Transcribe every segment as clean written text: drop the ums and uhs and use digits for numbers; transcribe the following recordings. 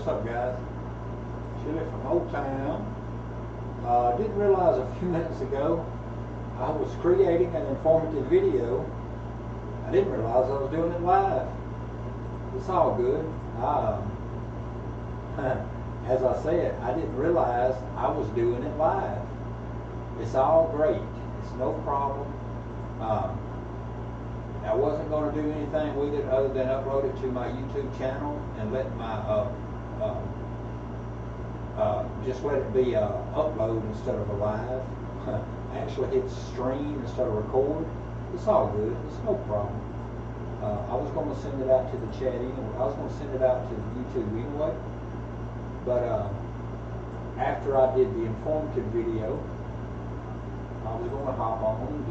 What's up, guys? Chili from Otown. Didn't realize a few minutes ago I was creating an informative video. I didn't realize I was doing it live. It's all good. As I said, I didn't realize I was doing it live. It's all great. It's no problem. I wasn't going to do anything with it other than upload it to my YouTube channel and let my just let it be a upload instead of a live. Actually hit stream instead of record. It's all good. It's no problem. I was going to send it out to the chat anyway. I was going to send it out to YouTube anyway. But after I did the informative video, I was going to hop on and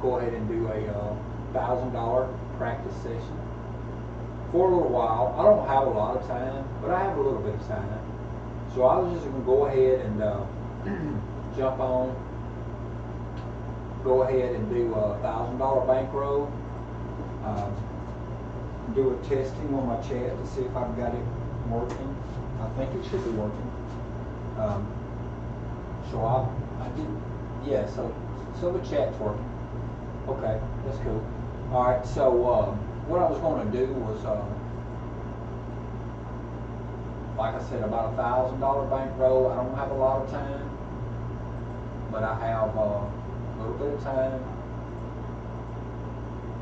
go ahead and do a $1,000 practice session for a little while. I don't have a lot of time, but I have a little bit of time. So I was just going to go ahead and jump on, go ahead and do a $1,000 bankroll, do a testing on my chat to see if I've got it working. I think it should be working. So I did, yeah, so the chat's working. Okay, that's cool. Alright, so what I was going to do was, like I said, about a $1,000 bankroll. I don't have a lot of time, but I have a little bit of time.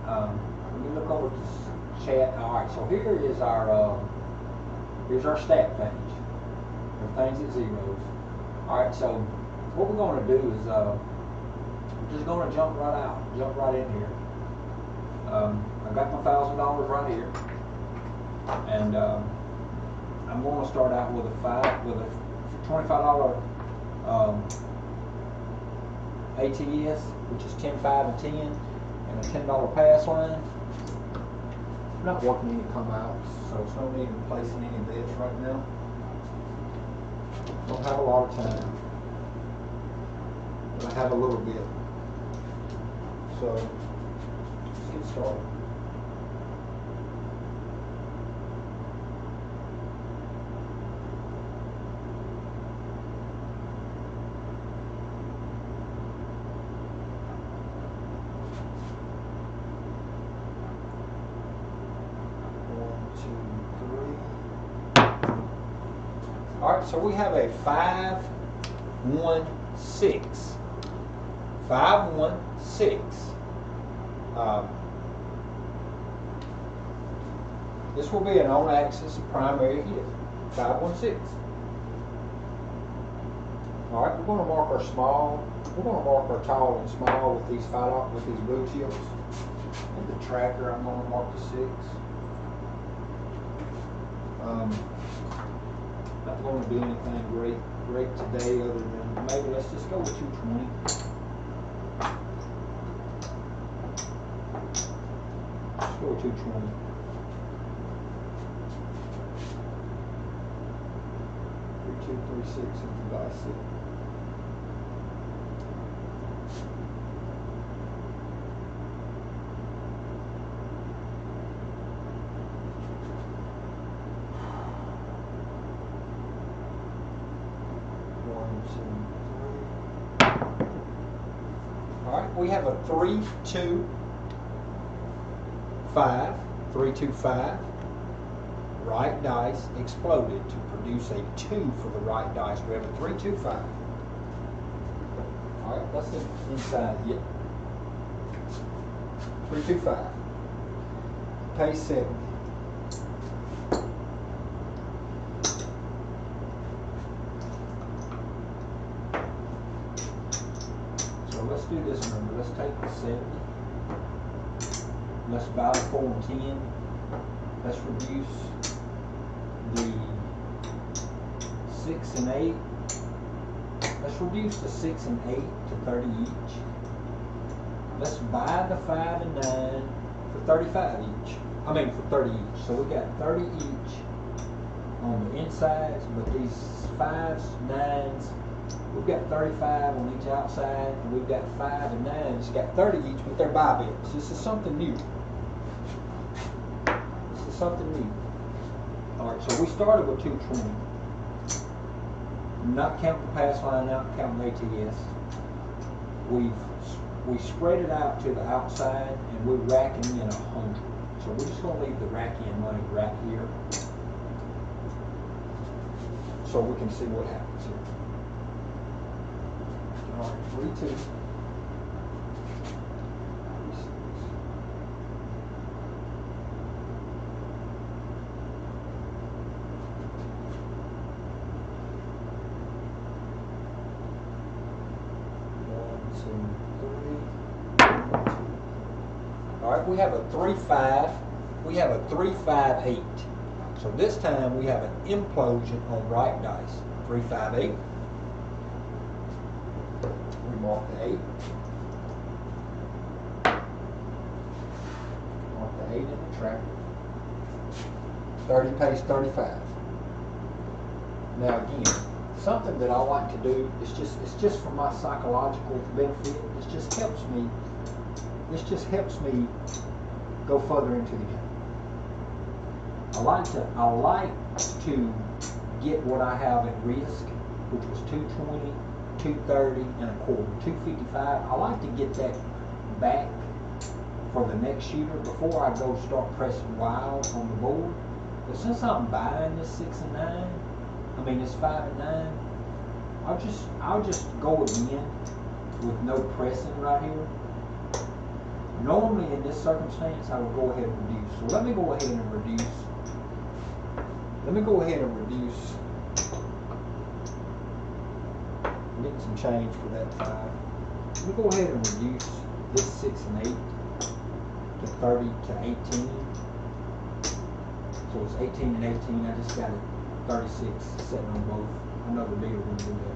Let me look over this chat. Alright, so here's our stat page. Everything's at zeros. Alright, so what we're going to do is we're just going to jump right in here. I've got my $1,000 right here, and I'm going to start out with a $25 ATS, which is 10, 5, and 10, and a $10 pass line. I'm not working any come outs, so there's no need in placing any bets right now. Don't have a lot of time, but I have a little bit. So let's get started. Alright, so we have a 5, 1, 6. 5, 1, 6. This will be an on-axis primary hit. 5, 1, 6. Alright, we're going to mark our small. We're going to mark our tall and small with these blue chips. In the tracker, I'm going to mark the 6. Not going to do anything great today other than maybe let's just go with 220. Let's go with 220. Three, 2, 3, 6 and divide 6. Alright, we have a 3, 2, 5, 3, 2, 5. Right dice exploded to produce a 2 for the right dice. We have a 3, 2, 5. Alright, let's get inside here. 3, 2, 5. Pay 7. Let's do this number. Let's take the 70. Let's buy the 4 and 10. Let's reduce the 6 and 8. Let's reduce the 6 and 8 to 30 each. Let's buy the 5 and 9 for 35 each. I mean for 30 each. So we got 30 each on the insides, but these 5s, 9s, we've got 35 on each outside, and we've got 5 and 9s, got 30 each with their buy bets. This is something new. This is something new. All right, so we started with 220. Not counting the pass line, not counting ATS. We spread it out to the outside, and we're racking in 100. So we're just going to leave the rack in money right here, so we can see what happens here. All right, 3, 2. All right, we have a 3-5. We have a 3-5-8. So this time we have an implosion on right dice. 3-5-8. We mark the 8. Mark the 8 in the tracker. 30 pays 35. Now again, something that I like to do is it's just for my psychological benefit. It just helps me. This just helps me go further into the game. I like to get what I have at risk, which was 220, 230, and a quarter, 255. I like to get that back for the next shooter before I go start pressing wild on the board. But since I'm buying this 6 and 9, I mean it's 5 and 9, I'll just go again with no pressing right here. Normally in this circumstance I would go ahead and reduce. So let me go ahead and reduce. I'm getting some change for that 5. Let me go ahead and reduce this 6 and 8 to 30 to 18. So it's 18 and 18. I just got it 36 sitting on both. Another dealer would do that.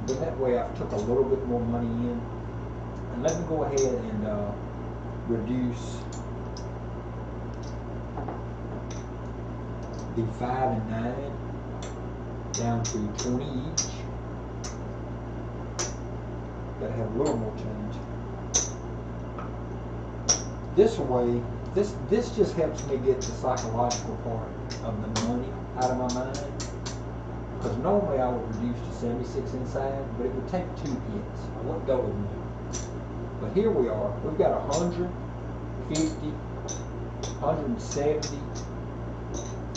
But that way I took a little bit more money in. And let me go ahead and reduce the 5 and 9 down to 20 each. Gotta have a little more change. This way, this just helps me get the psychological part of the money out of my mind. Because normally I would reduce to 76 inside, but it would take 2 hits. I wouldn't go with more. But here we are. We've got 100, 50, 170,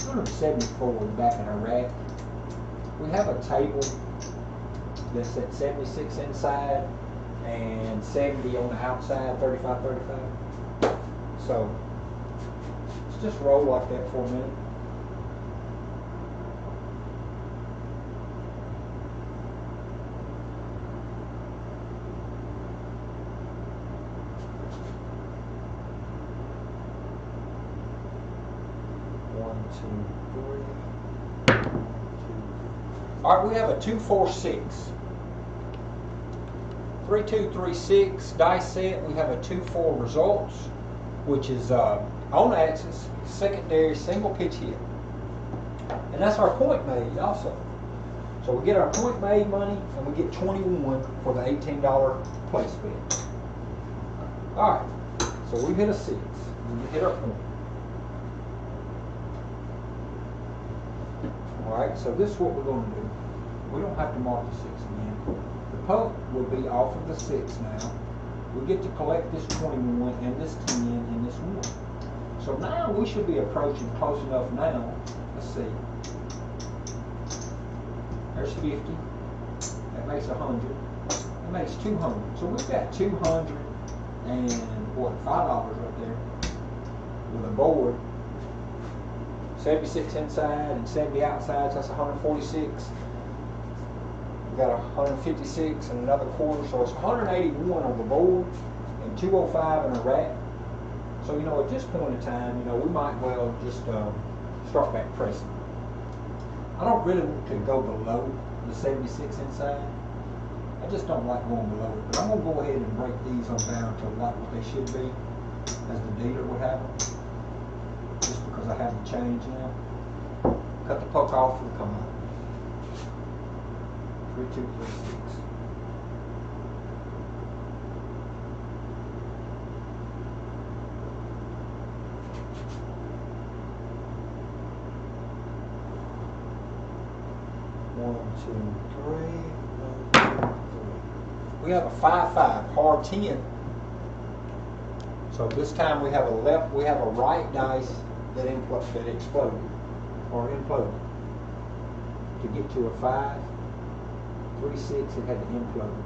174 back in our rack. We have a table that's at 76 inside and 70 on the outside, 35, 35. So let's just roll like that for a minute. All right, we have a 2-4-6. 3-2-3-6 dice set. We have a 2-4 results, which is on axis, secondary, single pitch hit. And that's our point made also. So we get our point made money and we get 21 for the $18 place bet. All right, so we hit a 6. We hit our point. Alright, so this is what we're going to do. We don't have to mark the 6 again. The puck will be off of the 6 now. We get to collect this 21 and this 10 and this 1. So now we should be approaching close enough now. Let's see. There's 50. That makes 100. That makes 200. So we've got 200 and what, $5 right there with a board. 76 inside and 70 outside, so that's 146. We've got 156 and another quarter, so it's 181 on the board and 205 in a rack. So, you know, at this point in time, you know, we might well just start back pressing. I don't really want to go below the 76 inside. I just don't like going below it. But I'm going to go ahead and break these on down to like what they should be, as the dealer would have them. Just because I have the change now. Cut the puck off and come out. 3, 2, 3, 6. We have a 5-5 hard 10. So this time we have a right dice that exploded or imploded. To get to a 5, 3, 6, it had to implode.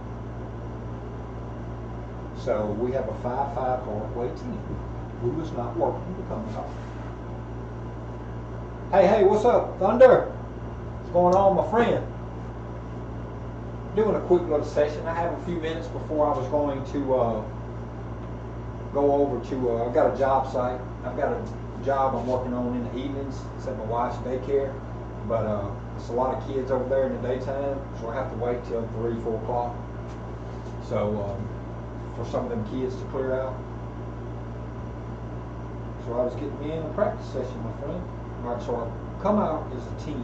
So we have a 5-5 hard weight 10. We was not working to come off. Hey, what's up, Thunder? What's going on, my friend? Doing a quick little session. I have a few minutes before I was going to go over to, I've got a job site. I've got a job I'm working on in the evenings. It's at my wife's daycare. But it's a lot of kids over there in the daytime, so I have to wait till 3, 4 o'clock. So for some of them kids to clear out. So I was getting me in a practice session, my friend. All right, so I come out as a 10.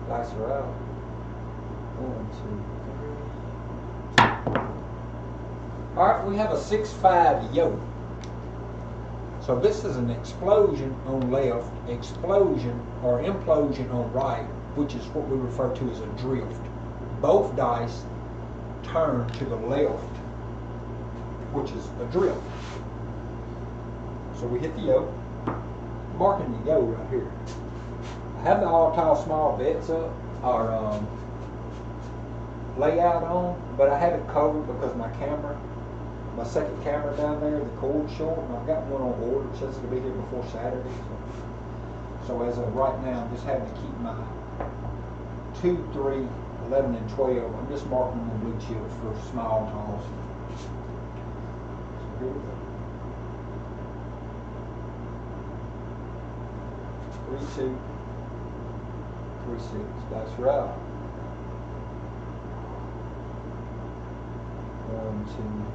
Dice are out. 1, 2, 3. All right, we have a 6-5 yoke. So this is an explosion on left, explosion or implosion on right, which is what we refer to as a drift. Both dice turn to the left, which is a drift. So we hit the yoke, marking the yoke right here. I have the all tall small bets up, or layout on, but I have it covered because my second camera down there, the cord's short, and I've got one on order. It says it'll be here before Saturday. So as of right now, I'm just having to keep my 2, 3, 11, and 12. I'm just marking them with blue chips for small toss. So here we go. 3, 2, 3, 6. That's right. 1, 2, 3.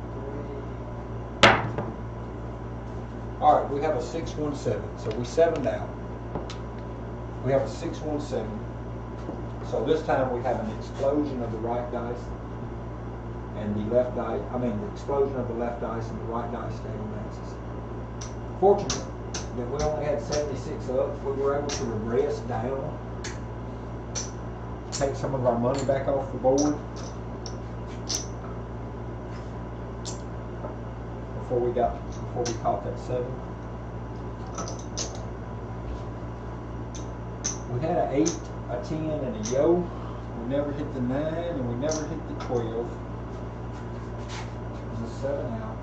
All right, we have a 6-1-7. So we 7'd out. We have a 6-1-7. So this time we have an explosion of the right dice and the left dice. The explosion of the left dice and the right dice stayed on axis. Fortunately, that we only had 76 up. We were able to regress down, take some of our money back off the board before we caught that 7. We had an 8, a 10, and a yo. We never hit the 9, and we never hit the 12. It was a 7 out.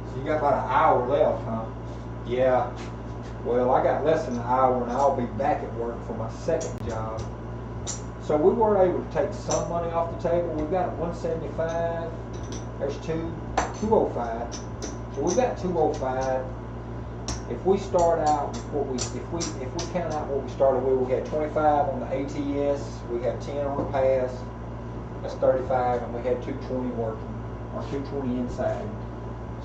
So you got about an hour left, huh? Yeah. Well, I got less than an hour, and I'll be back at work for my second job. So we were able to take some money off the table. We've got 175. There's 205. So we've got 205. If we start out with what if we count out what we started with, we had 25 on the ATS, we had 10 on the pass, that's 35, and we had 220 working, or 220 inside.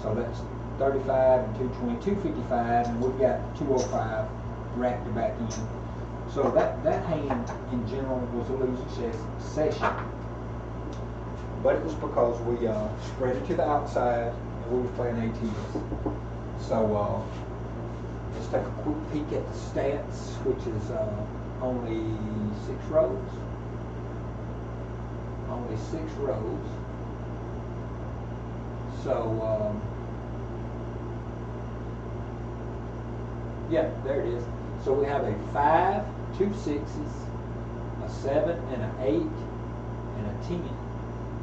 So that's 35 and 220, 255, and we've got 205 racked back in. So that hand in general was a losing session. But it was because we spread it to the outside and we were playing ATS. So let's take a quick peek at the stats, which is only 6 rows. Only 6 rows. So yeah, there it is. So we have a 5, 2 6s, a 7, and an 8, and a 10.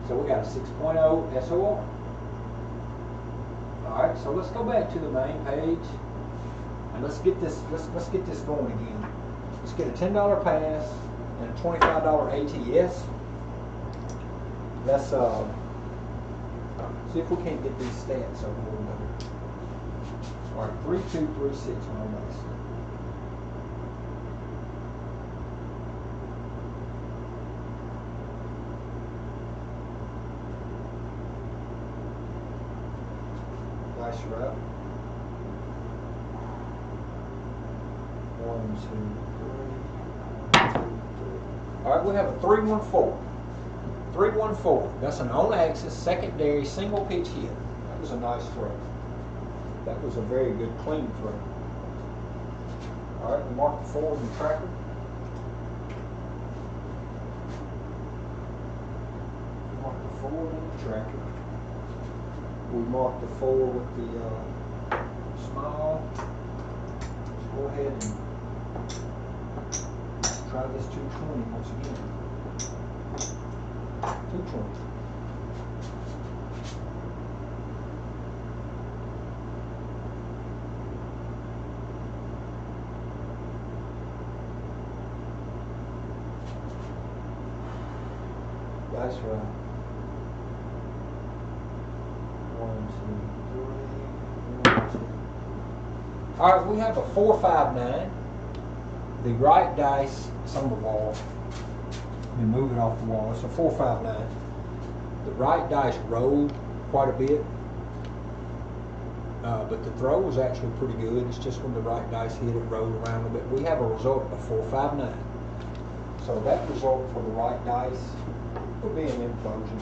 So we got a 6.0 SOR. Alright, so let's go back to the main page and let's get this going again. Let's get a $10 pass and a $25 ATS. Let's see if we can't get these stats over a little better. Alright, 3, 2, 3, 6 on our base. Nice wrap. 1, 2, 3. 1, 2, 3. All right, we have a 3-1-4. 314. That's an on-axis secondary single pitch hit. That was a nice throw. That was a very good clean throw. All right, we mark the forward and tracker. Mark the forward and the tracker. We mark the forward with the small. Let's go ahead and try this 220 once again. 220. That's right. 1, 2, 3, 1, 2. All right, we have a 459. The right dice is on the wall. Let me move it off the wall. It's a 459. The right dice rolled quite a bit, but the throw was actually pretty good. It's just when the right dice hit, it rolled around a bit. We have a result of 459. So that result for the right dice would be an implosion.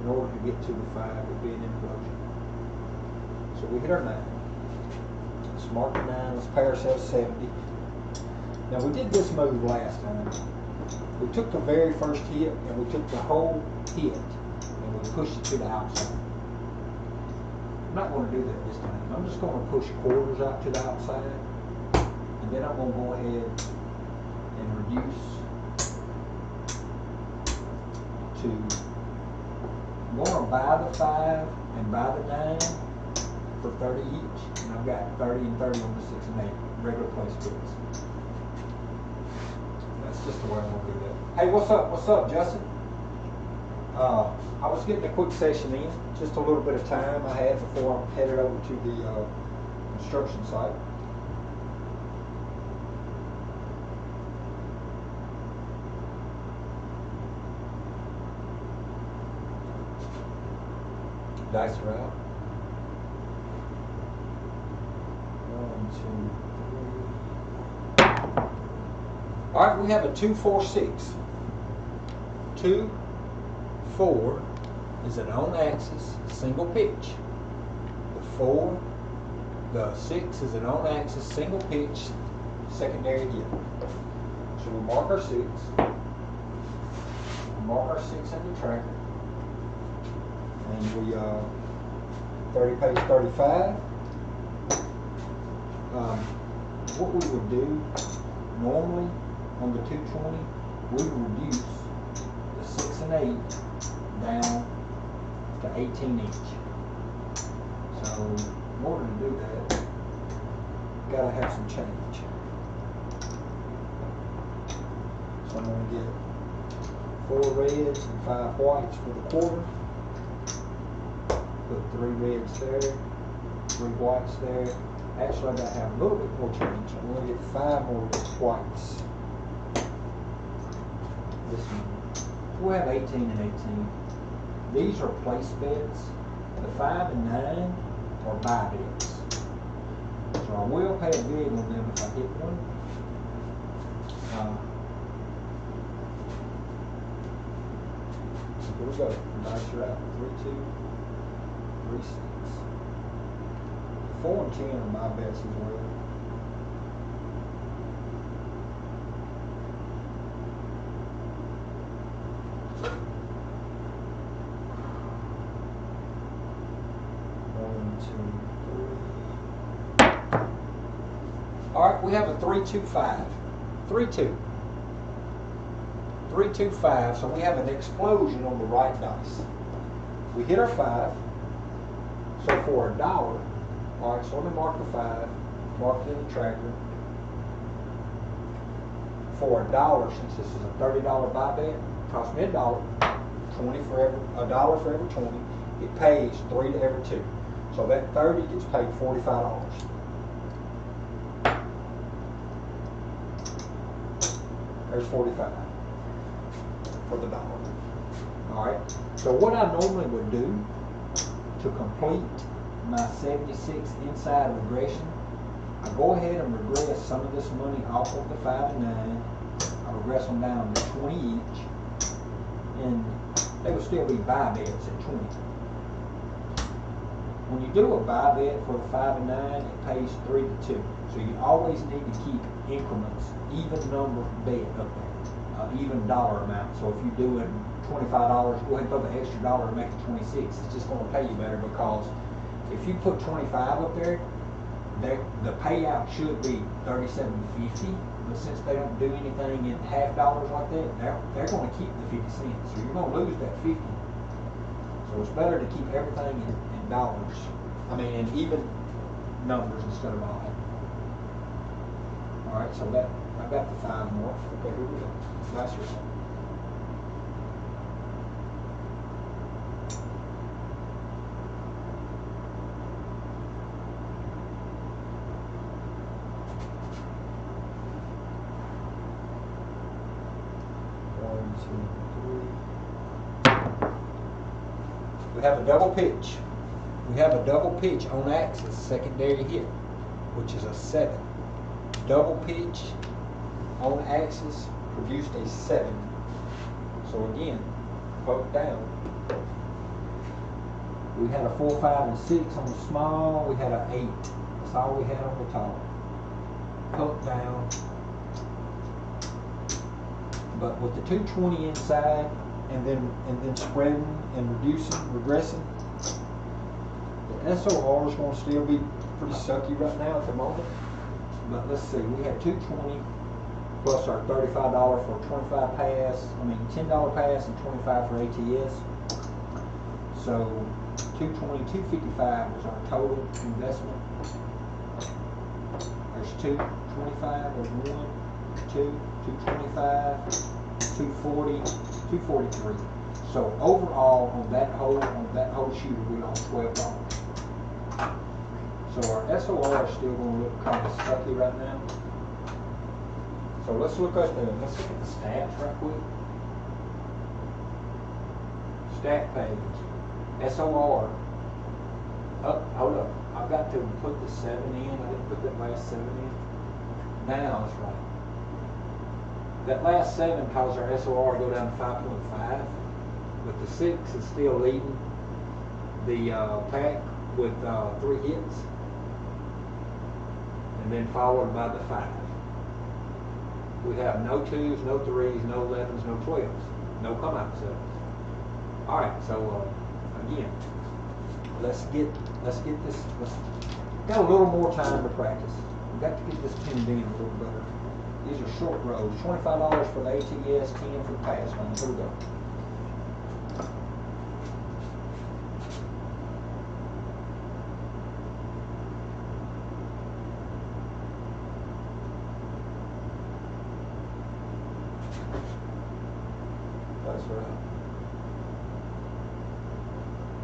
In order to get to the 5, it would be an implosion. So we hit our 9. Let's mark the 9. Let's pay ourselves 70. Now we did this move last time. We took the very first hit and we took the whole hit and we pushed it to the outside. I'm not going to do that this time. I'm just going to push quarters out to the outside, and then I'm going to go ahead and reduce to, I'm going to buy the 5 and buy the 9 for 30 each, and I've got 30 and 30 on the 6 and 8 regular place bids. That's just the way I'm going to do that. Hey, what's up? What's up, Justin? I was getting a quick session in, just a little bit of time I had before I'm headed over to the construction site. Dice are out. 1, 2, 3. All right, we have a 2-4-6. 2, 4 is an on-axis single pitch. The 4, the 6 is an on-axis single pitch secondary hit. So we mark our 6. We mark our 6 in the tracker. And we 30 page 35. What we would do normally on the 220, we would reduce the 6 and 8 down to 18 each. So in order to do that, gotta have some change. So I'm going to get 4 reds and 5 whites for the quarter. Put 3 reds there, 3 whites there. Actually, I gotta have a little bit more change. I'm going to get 5 more whites. This one. We'll have 18 and 18. These are place bets. The 5 and 9 are buy bets. So I will pay a bid on them if I hit one. Here we go. Dice are out. 3, 2, 3, 6. 4 and 10 are my bets as well. Alright, we have a 3-2-5. 3-2. 3-2-5, so we have an explosion on the right dice. We hit our 5. So for $1, alright, so let me mark the 5, mark it in the tracker. For $1, since this is a $30 buy bet, it costs me $1, $1 for every 20. It pays 3 to every 2. So that 30 gets paid $45. There's 45 for the $1. Alright, so what I normally would do to complete my 76 inside regression, I go ahead and regress some of this money off of the 5 and 9. I progress them down to 20 each, and they would still be buy bets at 20. When you do a buy bet for the 5 and 9, it pays 3 to 2. So you always need to keep increments, even number bet up there, even dollar amount. So if you're doing $25, go ahead and throw the extra dollar and make it 26. It's just going to pay you better, because if you put 25 up there, the payout should be $37.50. But since they don't do anything in half dollars like that, they're going to keep the 50 cents. So you're going to lose that 50. So it's better to keep everything in dollars. I mean, in even numbers instead of odd. All right, so that I got the 5 more. Okay, here we go. Nice result. We have a double pitch. We have a double pitch on axis, secondary hit, which is a 7. Double pitch on axis produced a 7. So again, poke down. We had a 4, 5, and 6 on the small. We had an 8. That's all we had on the top. Poke down. But with the 220 inside, and then spreading and regressing, the SOR is going to still be pretty sucky right now at the moment. But let's see, we had 220 plus our $35 for a 25 pass. I mean $10 pass and 25 for ATS. So 220, 255 was our total investment. There's 225. There's 1, 2, 225, 240, 243. So overall on that whole shooter we lost $12. So our SOR is still going to look kind of sucky right now. So let's look at the stats right quick. Stat page. SOR. Oh, hold up. I've got to put the 7 in. I didn't put that last 7 in. Now it's right. That last 7 caused our SOR to go down to 5.5, but the 6 is still leading the pack with 3 hits, and then followed by the 5. We have no 2s, no 3s, no 11s, no 12s, no come out 7s. All right, so again, let's get this. Got a little more time to practice. We've got to get this tuned in a little better. These are short rows. $25 for the ATS, 10 for the pass line. Here we go. That's right.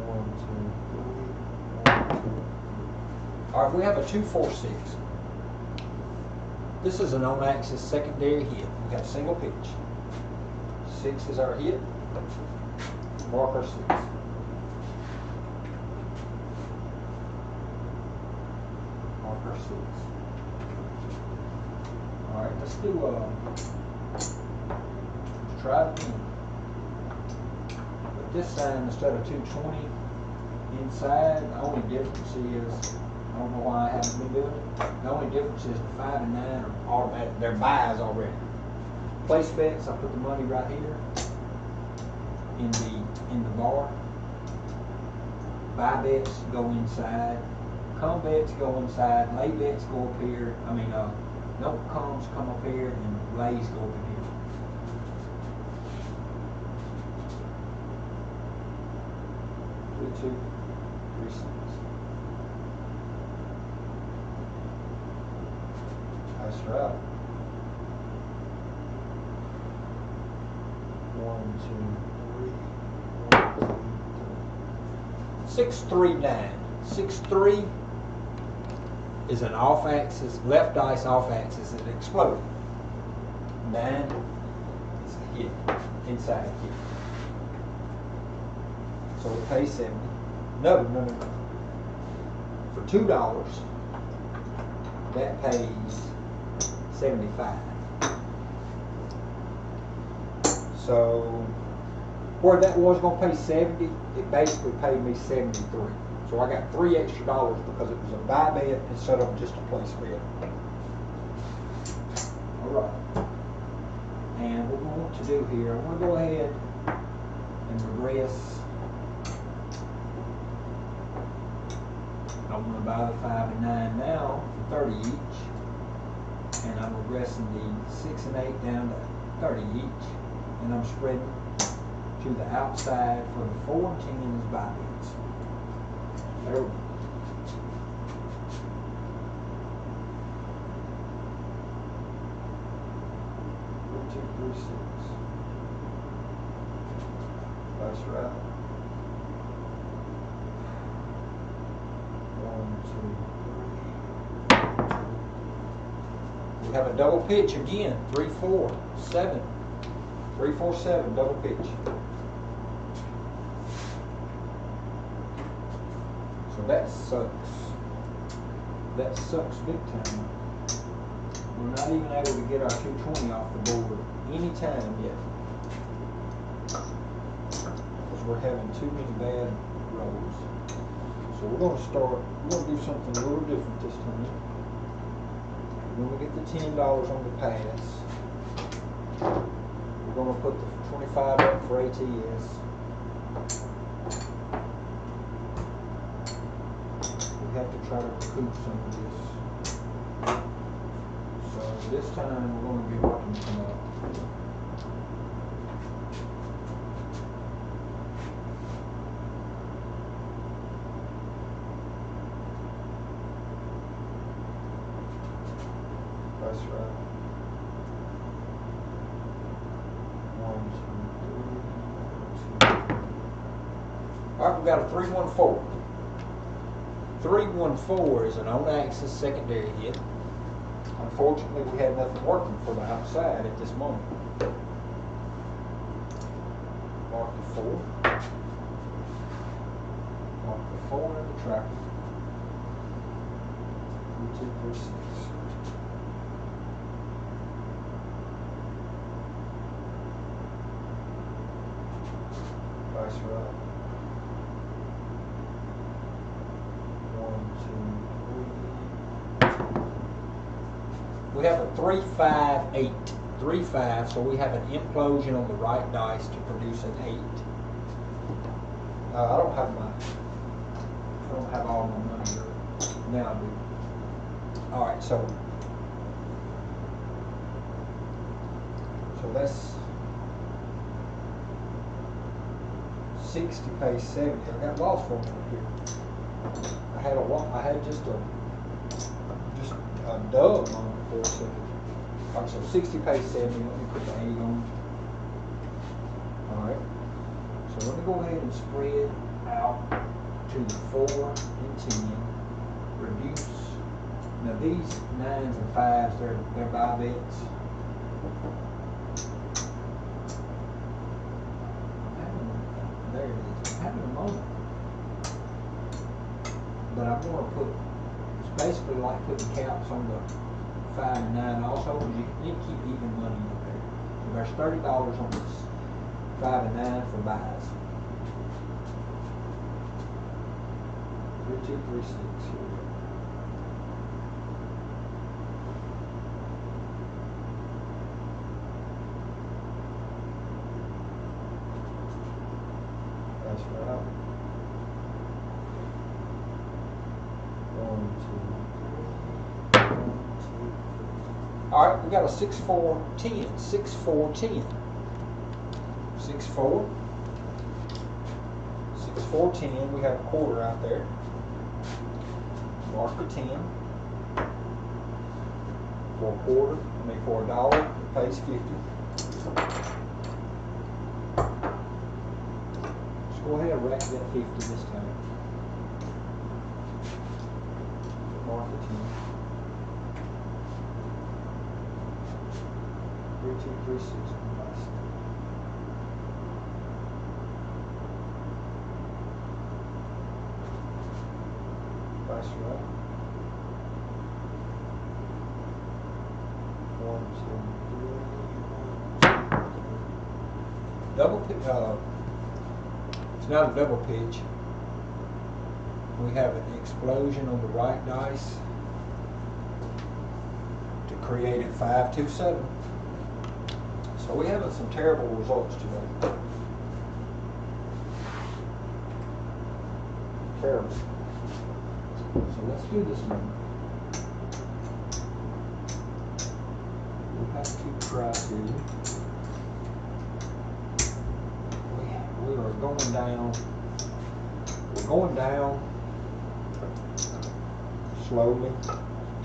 1, 2, 3. 1, 2. All right, we have a 2, 4, 6. This is an on-axis secondary hit. We got a single pitch. 6 is our hit. Mark our 6. Mark our 6. All right, let's try it again. But this time, instead of 220 inside, the only difference is, I don't know why I haven't been doing it. The only difference is the 5 and 9 are automatic. They're buys already. Place bets, I put the money right here in the bar. Buy bets go inside. Come bets go inside. Lay bets go up here. I mean, no comes come up here, and lays go up in here. Two, 3, 6. That's right. 1, 2, 3. 1, 2, 3. 6, 3, 9. 6, 3 is an off-axis, left dice off-axis. It exploded. 9 is a hit, inside hit. So it pays 70. No. For $2, that pays 75. So where that was going to pay 70, it basically paid me 73. So I got $3 extra because it was a buy bet instead of just a place bet. All right. And what we want to do here, I want to go ahead and regress. I want to buy the 5 and 9 now for 30 each. And I'm regressing the 6 and 8 down to 30 each. And I'm spreading to the outside for the 4 and 10 as buy bets. There we go. That's right. 1, 2, 3. We have a double pitch again. 3, 4, 7. 3, 4, 7. Double pitch. So that sucks. That sucks big time. We're not even able to get our 220 off the board anytime yet. Because we're having too many bad rolls. So we're going to do something a little different this time. When we get the $10 on the pass, we're going to put the 25 up for ATS. We have to try to recoup some of this. So this time we're going to be working some up. That's right. 1, 2, 3. All right, we've got a 3-1-4. 3-1-4 is an on-axis secondary hit. Unfortunately, we had nothing working for the outside at this moment. Mark the 4. Mark the 4 in the tracker. 2, 3, 6. Nice run. 1, 2, 3. We have a 3-5-8. 3-5, so we have an implosion on the right dice to produce an 8. I don't have all my money here. Now I do. All right, so that's 60 pays 70. I got lost for a minute here. I had just a dub on it for a second. All right, so 60 pays 70. Let me put the 8 on. All right. So let me go ahead and spread out to the 4 and 10. Reduce. Now these 9s and 5s, they're buy bets. There it is. I'm having a moment. But I'm going to put, it's basically like putting caps on the 5 and 9 also, because you need to keep even money up there. So there's $30 on this 5 and 9 for buys. 3, 2, 3, 6. Here we go. That's right. 1, 2, 3. 1, 2, 3. All right, we got a 6-4-10. 6-4-10. 6-4. 6-4-10. We have a quarter out there. Mark the 10. For a quarter, for $1, it pays 50. Go ahead and rack that 50 this time. Mark the 10. 3, 2, 3, 6 on the last. That's right. 1, 2, 3. it's not a double pitch. We have an explosion on the right dice to create a 5-2-7. So we having some terrible results today. Terrible. So let's do this one. We have to try to. We are going down. We're going down slowly.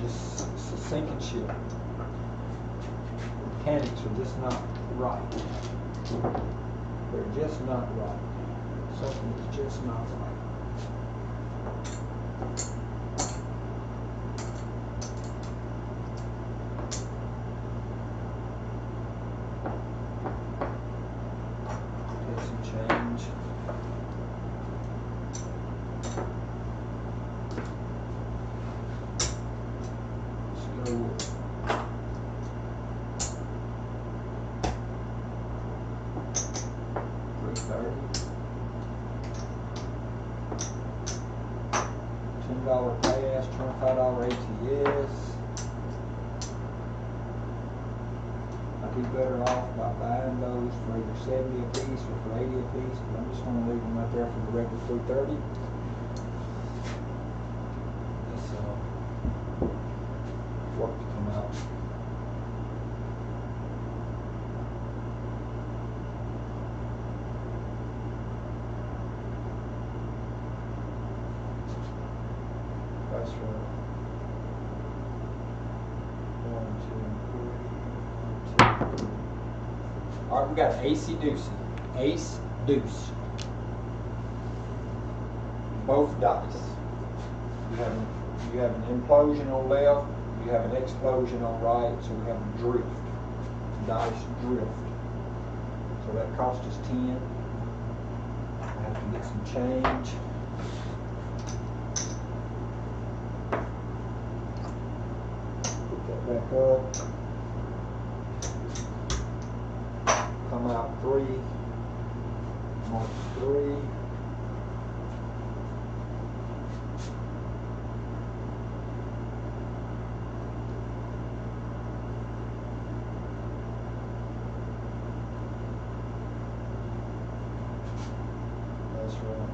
Just it's a sinking ship. The mechanics are just not right. They're just not right. Something is just not right. Get some change. Let's go with 330. $10 pass, $25 ATS. I'd be better off by buying those for either 70 a piece or for 80 a piece, but I'm just going to leave them right there for the regular 330. This work to come out. That's right. 1, 2, 3, 1, 2, 3. All right, we got ace deuce, ace deuce. Both dice. You have an implosion on left. You have an explosion on right. So we have a drift, dice drift. So that cost us 10. I have to get some change. Back up, come out 3, mark 3, that's right.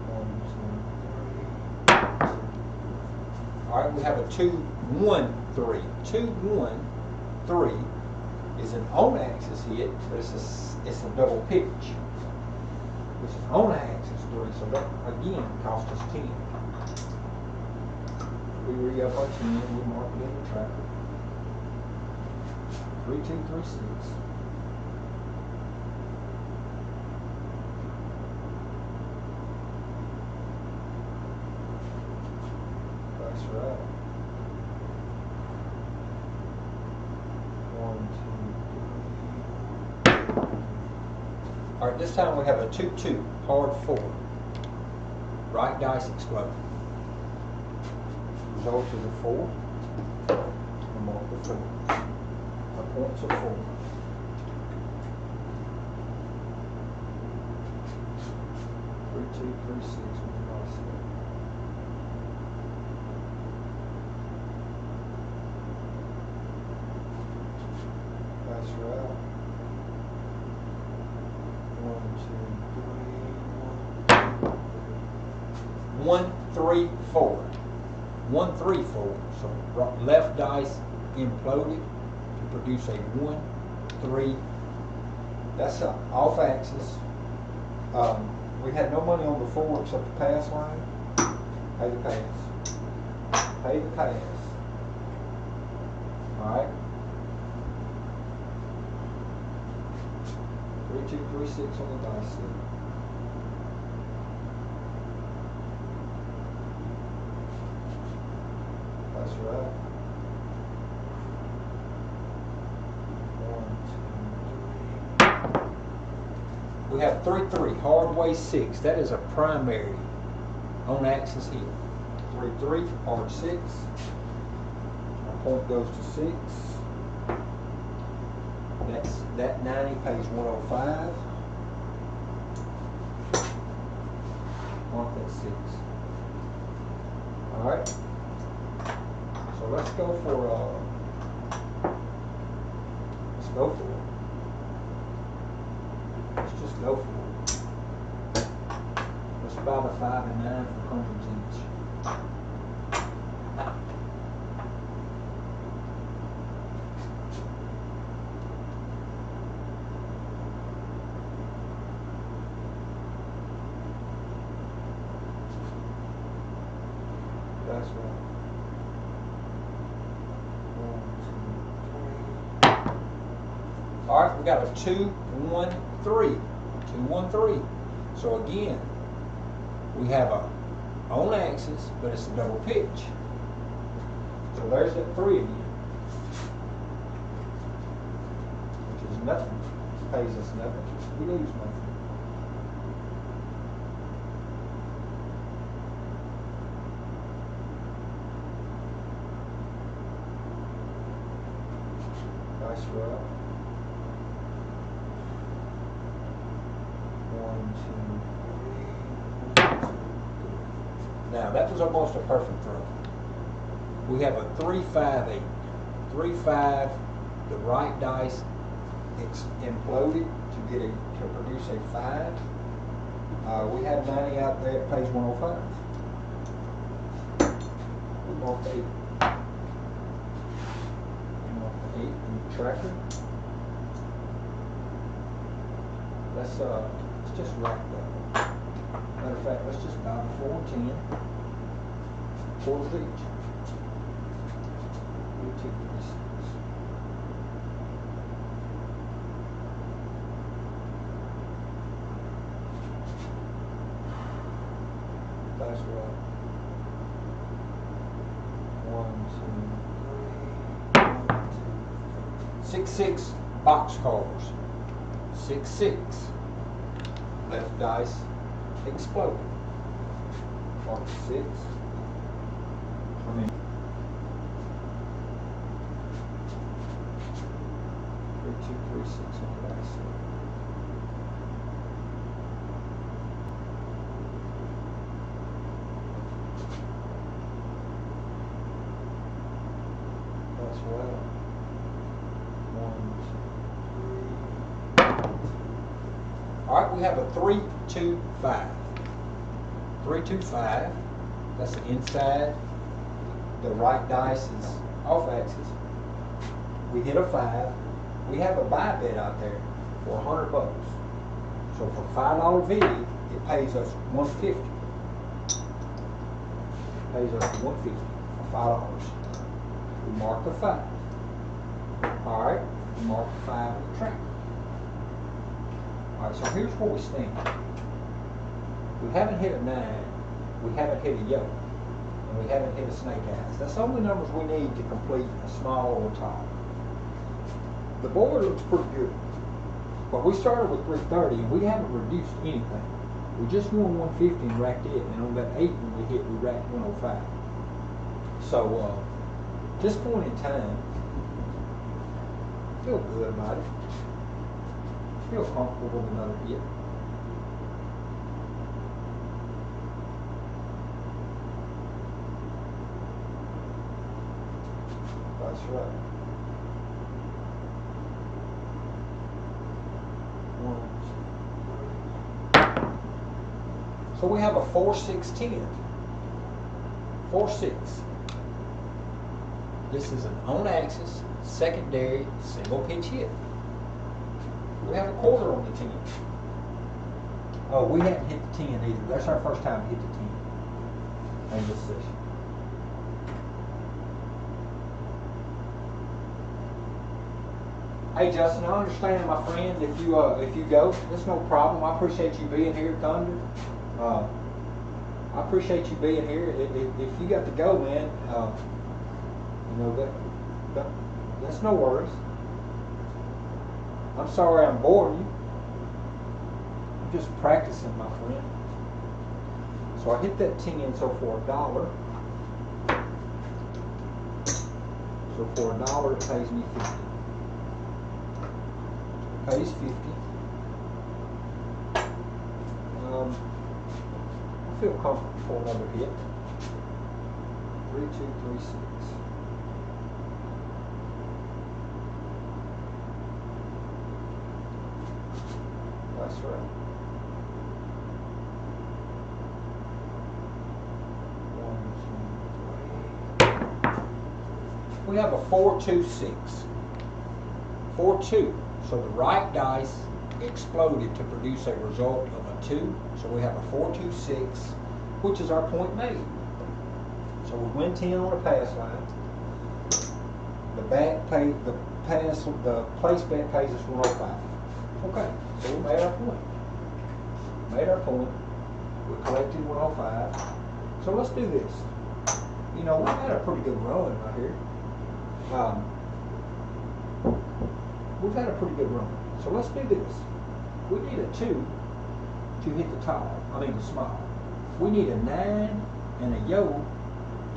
1, 2, 3. All right, we have a 2-1-3. 2-1-3 is an on-axis hit, but it's a double pitch. It's an on-axis 3, so that again cost us 10. We re-up our 10, we mark it in the tracker. 3, 2, 3, 6. That's right. 1, 2, 3. All right, this time we have a 2-2, hard 4. Right dice explode. Result is a 4. And mark the 4. Our points are 4. 3, 2, 3, 6. That's right. 1, 3, 4. 1, 3, 4. So left dice imploded to produce a 1, 3. That's off axis. We had no money on the 4 except the pass line. Pay the pass. Pay the pass. All right. 3, 2, 3, 6 on the dice set. That's right. 1, 2, 3. We have 3, 3, hard way 6. That is a primary on axis hit. 3, 3, hard 6. Our point goes to 6. that 90 pays 105. Mark that 6. All right. So let's go for Let's just go for it. Let's buy the 5 and 9 for hundreds each. That's right. 1, 2, 3. All right, we got a 2, 1, 3. 2, 1, 3. So again, we have a on axis, but it's a double pitch. So there's that 3 again, which is nothing. Pays us nothing. We lose nothing. Nice row. 1, 2, 3. Now that was almost a perfect throw. We have a 3, 5, 8. 3, 5. The right dice imploded to produce a 5. We have 90 out there. It pays 105. We marked 8. We marked 8 in the tracker. Let's just rack that. Matter of fact, let's just buy the 4 and 10. 4 each. 2, 3, 6. That's right. 1, 2, 3. 1, 2, 3. 6, 6 box cars. 6, 6. Left dice exploded. Mark 6. I mean 3, 2, 3, 6 on the dice. That's well. 1, 2, 3. All right, we have a 3, 2, 5. 3, 2, 5. That's the inside. The right dice is off axis. We hit a 5. We have a buy bet out there for $100. So for $5 bid, it pays us $150. Pays us $150 for $5. We mark the 5. All right, we mark the 5 in the tracker. All right, so here's where we stand. We haven't hit a 9. We haven't hit a yoke. And we haven't hit a snake eyes. That's the only numbers we need to complete a small or a tall. The board looks pretty good. But we started with 330 and we haven't reduced anything. We just won 150 and racked it. And on that 8 when we hit, we racked 105. So, at this point in time, I feel good about it. I feel comfortable with another hit. That's right. 1, 2, 3. So we have a 4, 6, 10. 4, 6. This is an on axis, secondary, single pitch hit. We have a quarter on the 10. Oh, we haven't hit the 10 either. That's our first time to hit the 10 on this session. Hey Justin, I understand, my friend, if you go, that's no problem. I appreciate you being here, Thunder. I appreciate you being here. If you got to go, man, you know that's no worries. I'm sorry I'm boring you. I'm just practicing, my friend. So I hit that 10, so for $1. So for $1 it pays me 50. pays 50. I feel comfortable for another hit. 3, 2, 3, 6. That's right. 1, 2, 3. We have a 4, 2, 6. 4, 2. So the right dice exploded to produce a result of a 2. So we have a 4, 2, 6, which is our point made. So we win 10 on the pass line. The place bet pays us 105. Okay, so we made our point. Made our point. We collected 105. So let's do this. You know, we've had a pretty good run right here. We've had a pretty good run. So let's do this. We need a 2 to hit the tall. I mean the small. We need a 9 and a yo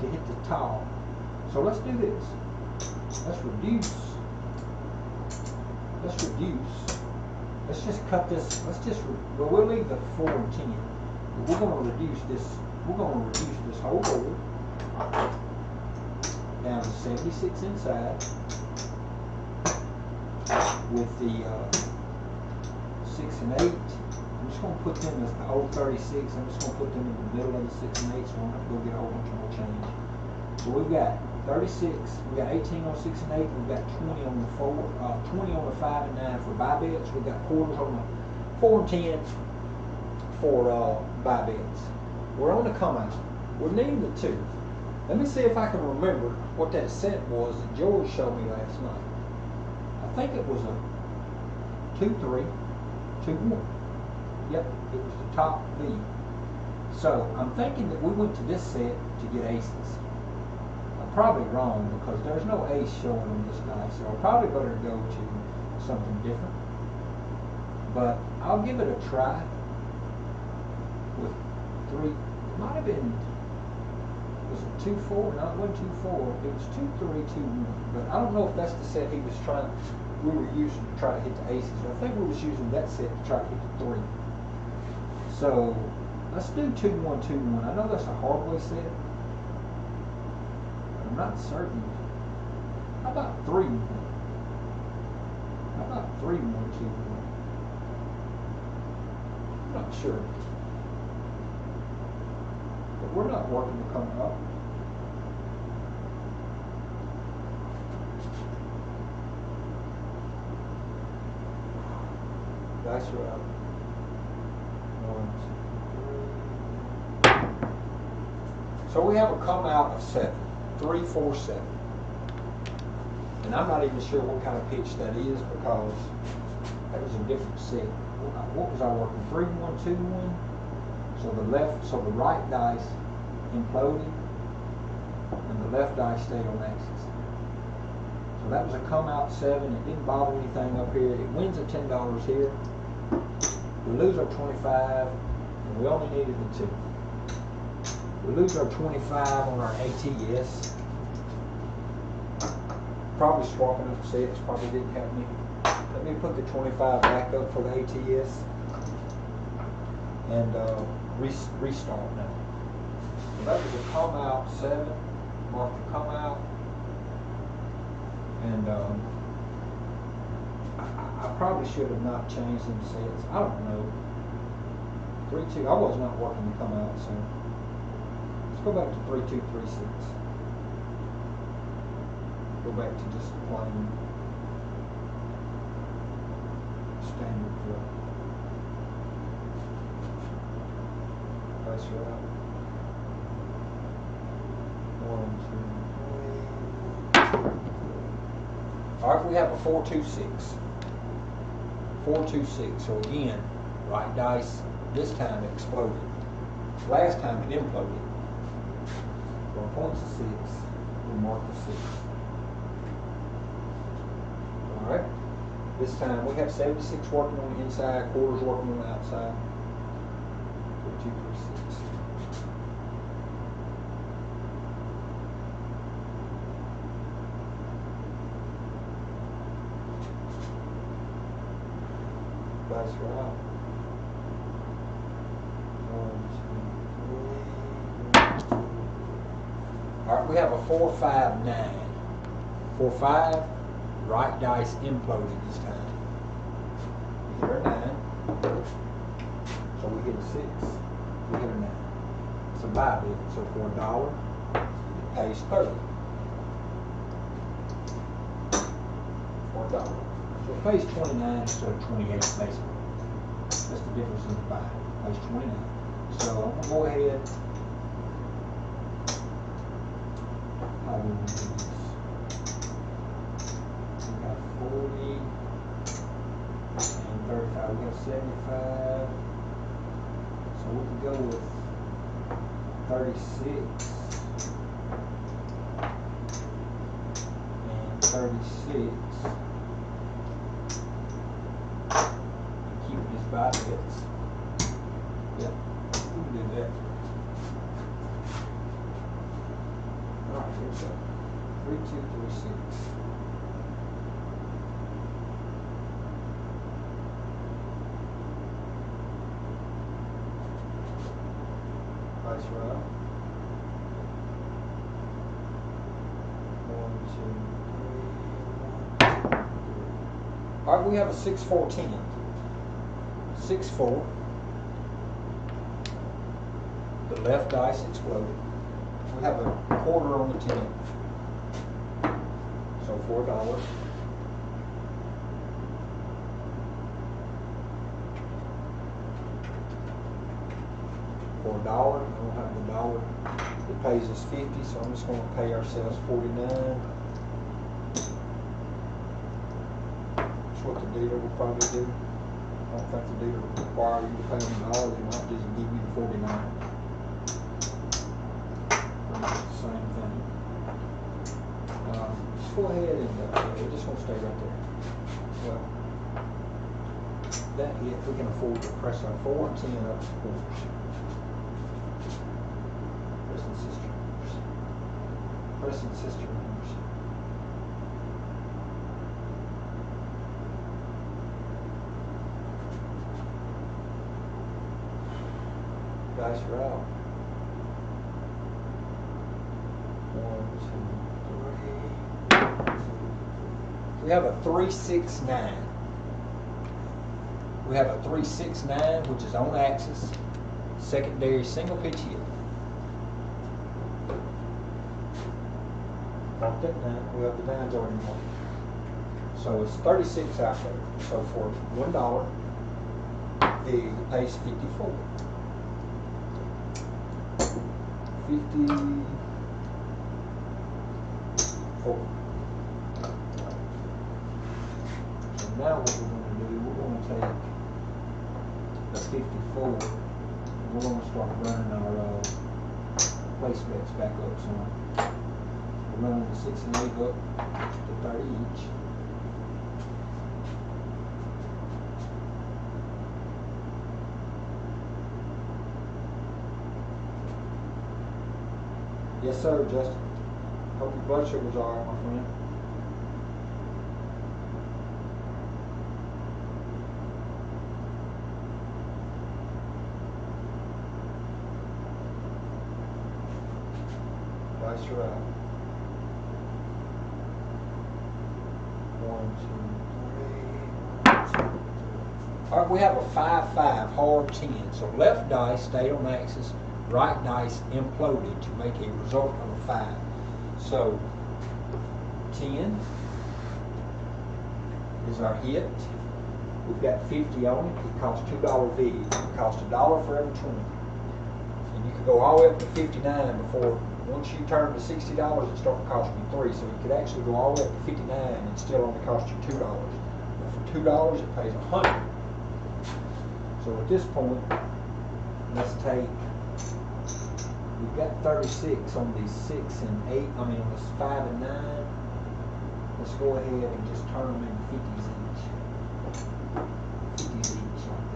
to hit the tall. So let's do this. Let's reduce. Let's reduce. Let's just cut this. Well, we'll leave the 4 and 10. But we're going to reduce this. We're going to reduce this whole board down to 76 inside with the 6 and 8. I'm just going to put them as the old 36. I'm just going to put them in the middle of the 6 and 8 so I don't have to go get a whole bunch more change. So we've got 36, we got 18 on 6 and 8, we've got 20 on the 4, 20 on the 5 and 9 for buy bets, we've got quarters on the 4 and 10 for buy bets. We're on the come out. We're needing the 2. Let me see if I can remember what that set was that George showed me last night. I think it was a 2-3, 2-1. Yep, it was the top V. So I'm thinking that we went to this set to get aces. I'm probably wrong because there's no ace showing on this dice, so I probably better go to something different. But I'll give it a try with 3. It might have been, was it 2-4? No, it wasn't 2-4. It was 2-3, 2-1. But I don't know if that's the set he was trying. We were using to try to hit the aces. I think we was using that set to try to hit the 3. So let's do 2-1, 2-1. I know that's a hardway set, but I'm not certain. How about 3-1? How about 3-1, 2-1? I'm not sure. But we're not working to come up. That's right. 1, 2, 3. So we have a come out of 7. 3, 4, 7. And I'm not even sure what kind of pitch that is because that was a different set. What was I working? 3-1, 2-1. So the right dice imploded and the left dice stayed on axis. So that was a come out 7. It didn't bother anything up here. It wins at $10 here. We lose our 25 and we only needed the 2. We lose our 25 on our ATS. Probably swapping up sets probably didn't help me. Let me put the 25 back up for the ATS and restart now. So that was a come out 7. Mark the come out. And I probably should have not changed them sets. I don't know. 3-2. I was not working to come out, so let's go back to 3-2, 3-6. Go back to just plain standard draw. That's right. 1, 2, 3. All right, we have a 4-2-6. 4-2-6. So again, right dice this time exploded. Last time it imploded. So our point's a 6. We mark the 6. All right. This time we have 76 working on the inside, quarters working on the outside. 4, 2, 3, 6. Place her out. 1, 2, 3. All right, we have a 4, 5, 9. 4, 5. Right dice imploded this time. We hit a 9. So we hit a 6. We hit a 9. It's a buy bid. So for $1, it pays 30. For $1. So it pays 29 instead of 28 basically. That's the difference in the buy. It pays 29. So I'm going to go ahead. How do we do this? We got 40 and 35. We got 75. So we can go with 36 and 36. Keep these buy bits. Yep, we can do that. Alright, here's a 3, 2, 3, 6. Price right. 1, 2, 3. 1, 2, 3. Alright, we have a 6, 4, 10. 6, 4. The left dice exploded. We have a quarter on the 10. So $4. For $1, I don't have the dollar. It pays us 50, so I'm just going to pay ourselves 49. That's what the dealer will probably do. I don't think the dealer will require you to pay them $1. They might just give you the 49. Same thing. Just go ahead and we're just going to stay right there. Well, that if we can afford to press our 4 and 10 up to quarters. Press and sister numbers. Press and sister numbers. Dice are out. 1, 2, 3. We have a 3, 6, 9. We have a 3, 6, 9, which is on axis. Secondary single pitch hit. Mark that 9. We have the 9s already marked. So it's 36 out there. So for $1, it pays 54. 54. So now what we're going to do, we're going to take the 54 and we're going to start running our place bets back up some. We're running the 6 and 8 up to 30 each. Yes, sir, Justin. Hope your blood sugar's all right, my friend. Dice are out. 1, 2, 3. 1, 2, 3. All right, we have a 5, 5 hard 10. So left dice stayed on axis. Right dice imploded to make a result of a 5. So 10 is our hit. We've got 50 on it. It costs $2 bid. It costs $1 for every 20. And you could go all the way up to 59 before, once you turn to $60, it starts costing you 3. So you could actually go all the way up to 59 and still only cost you $2. But for $2, it pays 100. So at this point, let's take. We've got 36 on these 6 and 8, on this 5 and 9. Let's go ahead and just turn them into 50s each. 50s each like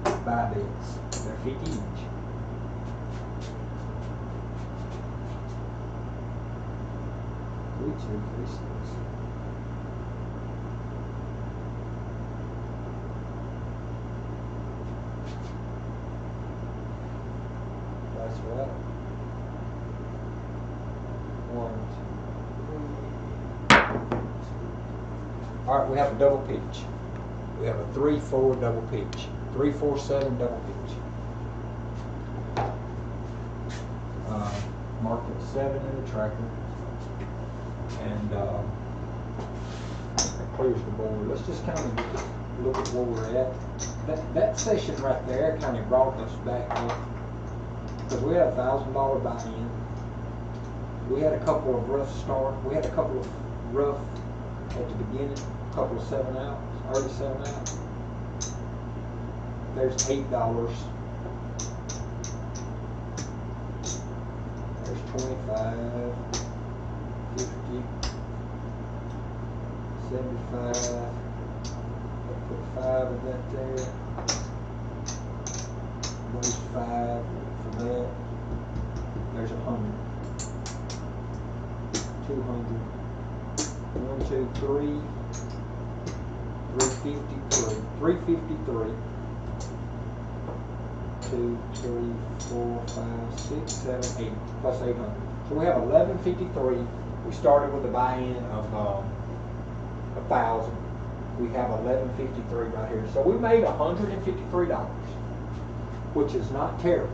that. Buy bids. They're 50 each. Three, 2, 3, 6. that. 1, 2, 3. All right, we have a double pitch. We have a 3-4 double pitch. 3-4-7 double pitch. Marked at 7 in the tracker. And that clears the board. Let's just kind of look at where we're at. That session right there kind of brought us back up because we had a $1,000 buy-in. We had a couple of rough start. We had a couple of rough at the beginning, a couple of 7 outs, early 7 outs. There's $8. There's 25, 50, 75. Put 5 of that there. Those 5 for that. There's 100. 200. 1, 2, 3. 353. 353. 2, 3, 4, 5, 6, 7, 8. Plus 800. So we have 1153. We started with a buy-in of 1,000. We have 1153 right here. So we made $153, which is not terrible.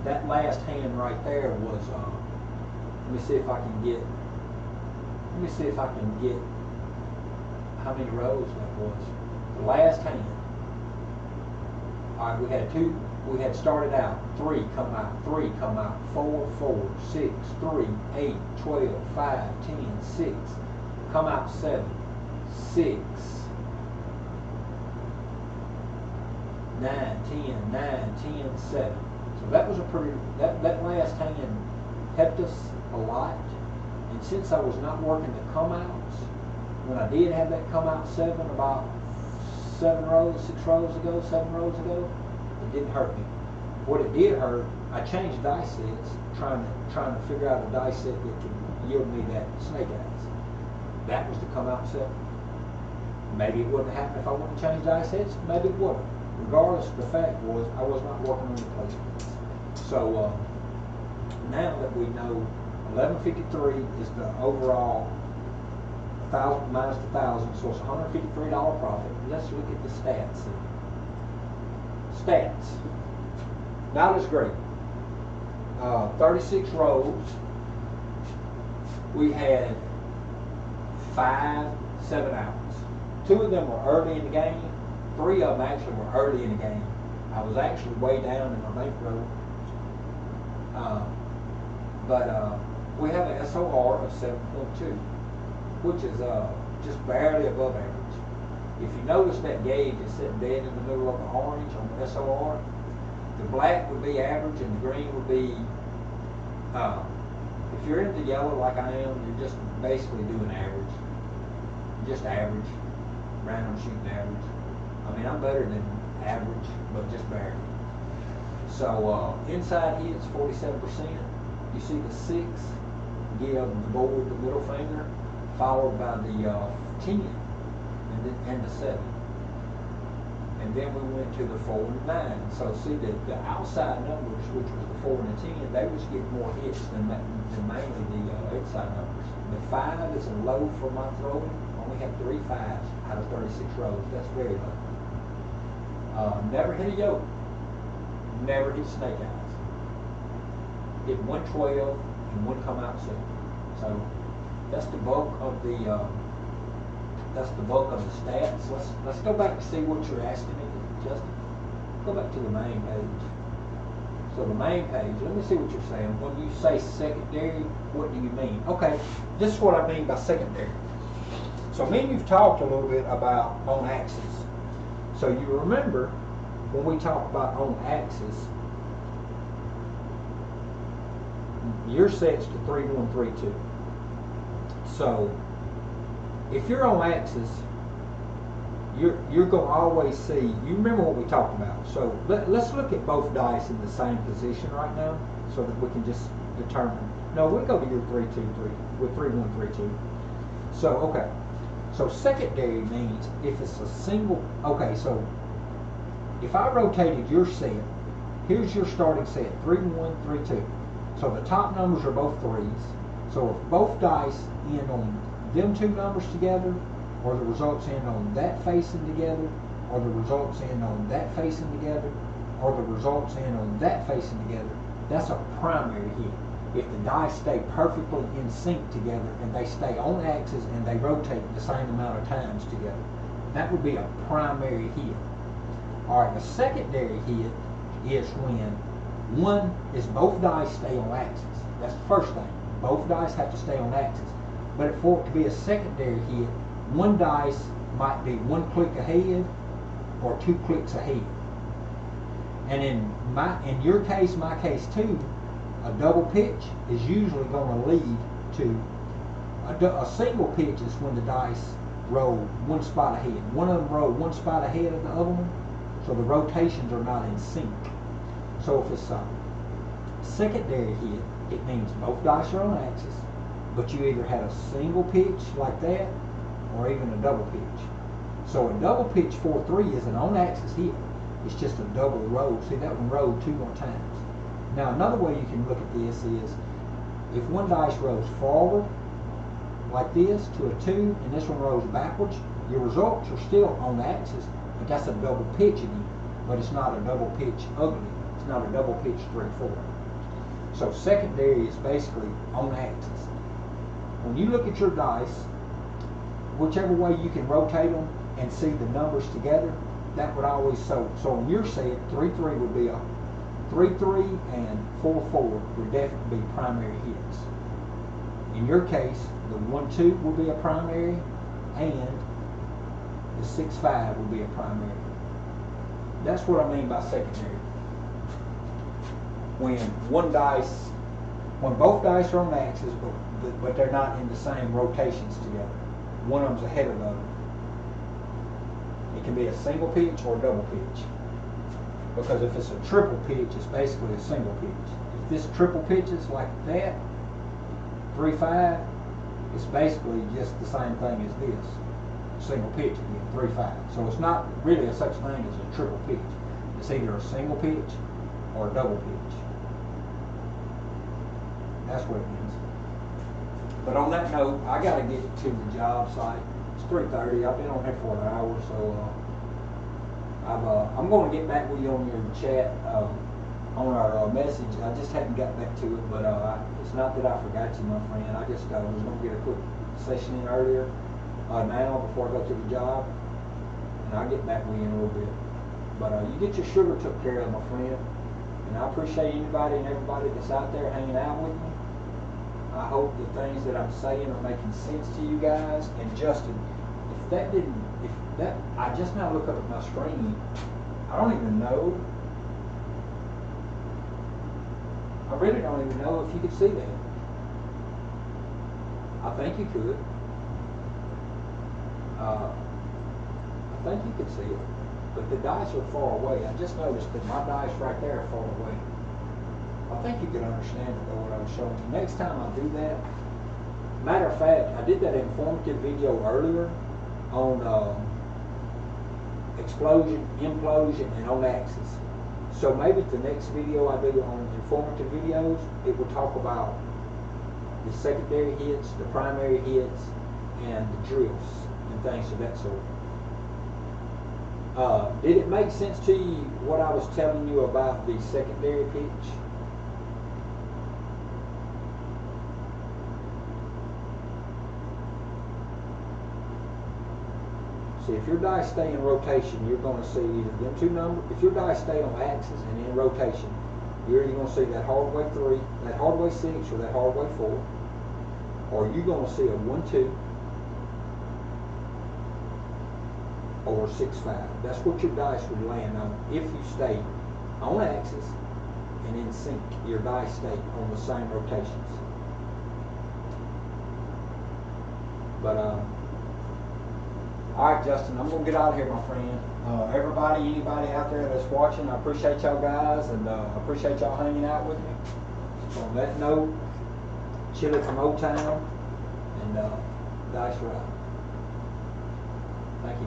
That last hand right there was, let me see if I can get how many rows that was. The last hand. All right, we had started out 3, come out, 3, come out, 4, 4, 6, 3, 8, 12, 5, 10, 6, come out 7. 6, 9, 10, 9, 10, 7. So that was a pretty, that last hand helped us a lot. And since I was not working the come outs, when I did have that come out 7 about 7 rows, 6 rows ago, 7 rows ago, it didn't hurt me. What it did hurt, I changed dice sets, trying to figure out a dice set that could yield me that snake eyes. That was the come out 7. Maybe it wouldn't happen if I wouldn't change dice sets. Maybe it wouldn't. Regardless, the fact was I was not working on the placements. So now that we know 1153 is the overall 1,000 minus the 1,000, so it's $153 profit. Let's look at the stats. Stats. Not as great. 36 rows. We had 5 7 outs. 2 of them were early in the game. 3 of them actually were early in the game. I was actually way down in my bankroll. But we have an SOR of 7.2, which is just barely above average. If you notice that gauge is sitting dead in the middle of the orange on the SOR, the black would be average and the green would be, if you're into yellow like I am, you're just basically doing average. Just average, random shooting average. I mean, I'm better than average, but just barely. So inside hits 47%. You see the 6 give the board the middle finger, followed by the 10 and the 7. And then we went to the 4 and the 9. So see the outside numbers, which was the 4 and the 10, they was getting more hits than mainly the inside numbers. The 5 is a low for my throwing. Only have 3 5s out of 36 rows. That's very low. Never hit a yoke. Never hit snake eyes. Hit 112 and 1 come out 7. So that's the bulk of the stats. Let's go back and see what you're asking me, Justin. Go back to the main page. So the main page, let me see what you're saying. When you say secondary, what do you mean? Okay, this is what I mean by secondary. So me and you've talked a little bit about on axis. So you remember when we talked about on axis, your set's to 3-1-3-2. So if you're on axis, you're going to always see, you remember what we talked about. So let's look at both dice in the same position right now so that we can just determine. No, we go to your 3-2-3 with 3-1-3-2. So, okay. So secondary means if it's a single, okay, so if I rotated your set here's your starting set, 3, 1, 3, 2. So the top numbers are both 3s. So if both dice end on them two numbers together, or the results end on that facing together, or the results end on that facing together, or the results end on that facing together, that's a primary hit. If the dice stay perfectly in sync together and they stay on axis and they rotate the same amount of times together, that would be a primary hit. Alright, a secondary hit is when one is both dice stay on axis. That's the first thing. Both dice have to stay on axis. But for it to be a secondary hit, one dice might be 1 click ahead or 2 clicks ahead. And in your case, my case too, a double pitch is usually going to lead to a single pitch is when the dice roll 1 spot ahead. One of them roll 1 spot ahead of the other one, so the rotations are not in sync. So if it's a secondary hit, it means both dice are on axis, but you either had a single pitch like that or even a double pitch. So a double pitch 4-3 is an on axis hit. It's just a double roll. See, that one rolled 2 more times. Now another way you can look at this is if one dice rolls forward like this to a 2 and this one rolls backwards, your results are still on axis, but that's a double pitch again. But it's not a double pitch ugly. It's not a double pitch 3-4. So secondary is basically on axis. When you look at your dice, whichever way you can rotate them and see the numbers together, that would always, so on your set, 3-3 would be a 3-3 and 4-4 would definitely be primary hits. In your case, the 1-2 will be a primary and the 6-5 will be a primary. That's what I mean by secondary. When both dice are on axis, but they're not in the same rotations together. One of them's ahead of the other. It can be a single pitch or a double pitch. Because if it's a triple pitch, it's basically a single pitch. If this triple pitches like that, 3-5, it's basically just the same thing as this. Single pitch again, 3-5. So it's not really a such thing as a triple pitch. It's either a single pitch or a double pitch. That's what it means. But on that note, I got to get to the job site. It's 3:30. I've been on here for an hour, so I'm going to get back with you on your chat on our message. I just haven't got back to it, but it's not that I forgot you, my friend. I just was going to get a quick session in earlier now before I go to the job, and I'll get back with you in a little bit. But you get your sugar took care of, my friend, and I appreciate anybody and everybody that's out there hanging out with me. I hope the things that I'm saying are making sense to you guys. And Justin, I just now look up at my screen, I don't even know. I really don't even know if you could see that. I think you could. I think you could see it. But the dice are far away. I just noticed that my dice right there are far away. I think you can understand it though, what I was showing you. Next time I do that, matter of fact, I did that informative video earlier on explosion, implosion, and on axis. So maybe the next video I do on informative videos, it will talk about the secondary hits, the primary hits, and the drills and things of that sort. Did it make sense to you what I was telling you about the secondary pitch? See, if your dice stay in rotation, you're going to see either them two numbers. If your dice stay on axis and in rotation, you're either going to see that hard way 3, that hard way 6, or that hard way 4, or you're going to see a 1-2 or 6-5. That's what your dice would land on if you stay on axis and in sync. Your dice stay on the same rotations. But all right, Justin, I'm going to get out of here, my friend. Anybody out there that's watching, I appreciate y'all guys, and I appreciate y'all hanging out with me. So on that note, Chili from O-Town, and Dice Rock.